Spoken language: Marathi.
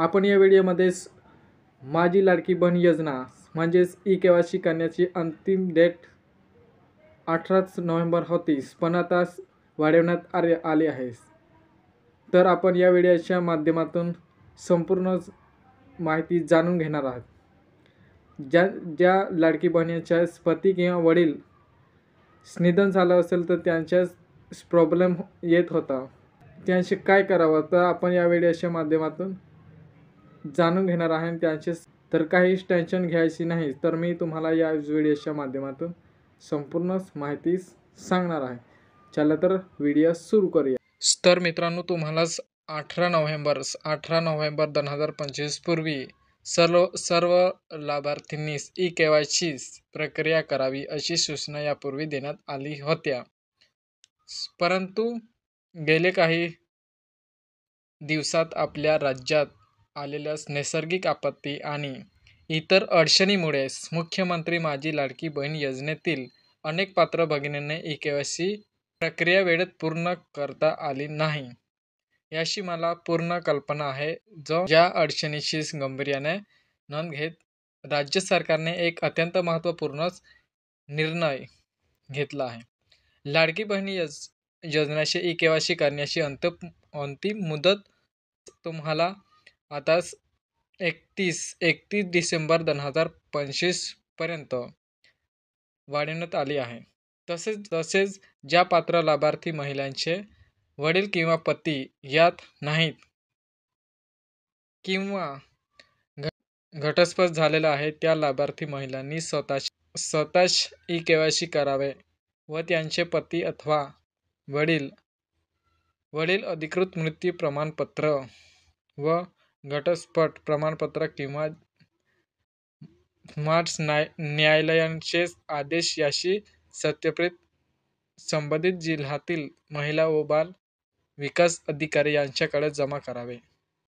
आपण या व्हिडिओमध्ये माझी लाडकी बहीण योजना म्हणजेच ई-के.वाय.सी करण्याची अंतिम डेट 18 नोव्हेंबर होती, पण आता वाढवण्यात आली आहे. तर आपण या व्हिडिओच्या माध्यमातून संपूर्ण माहिती जाणून घेणार आहोत. ज्या लाडकी बहिणीच्या पती किंवा वडील निधन झालं असेल तर त्यांच्याच प्रॉब्लेम येत होता, त्यांचे काय करावं तर आपण या व्हिडिओच्या माध्यमातून जाणून घेणार आहे त्यांचे. तर काहीच टेन्शन घ्यायची नाही, तर मी तुम्हाला या व्हिडिओच्या माध्यमातून संपूर्ण माहिती सांगणार आहे. चला तर व्हिडिओ सुरू करूया. तर मित्रांनो, तुम्हालाच 18 नोव्हेंबर 2025 पूर्वी सर्व लाभार्थींनी ई-के.वाय.सी प्रक्रिया करावी अशी सूचना यापूर्वी देण्यात आली होत्या. परंतु गेले काही दिवसात आपल्या राज्यात आलेल्या नैसर्गिक आपत्ती आणि इतर अडचणीमुळे मुख्यमंत्री माझी लाडकी बहीण योजनेतील अनेक पात्र भगिनींना ई-के.वाय.सी प्रक्रिया वेळेत पूर्ण करता आली नाही, याची मला पूर्ण कल्पना आहे. ज्या अडचणीची गांभीर्याने नोंद घेत राज्य सरकारने एक अत्यंत महत्त्वपूर्ण निर्णय घेतला आहे. लाडकी बहीण योजनेची ई-के.वाय.सी करण्याची अंतिम मुदत तुम्हाला आता 31 डिसेंबर 2025 पर्यंत वाढवण्यात आली आहे. तसेच ज्या पात्र लाभार्थी महिलांचे वडील किंवा पती यात नाहीत किंवा घटस्फोट झालेला आहे, त्या लाभार्थी महिलांनी स्वतःच ई-के.वाय.सी करावे व त्यांचे पती अथवा वडील अधिकृत मृत्यू प्रमाणपत्र व घटस्फोट प्रमाणपत्र किंवा न्यायालयाचे आदेश याची सत्याप्रत संबंधित जिल्ह्यातील महिला व बाल विकास अधिकारी यांच्याकडे जमा करावे.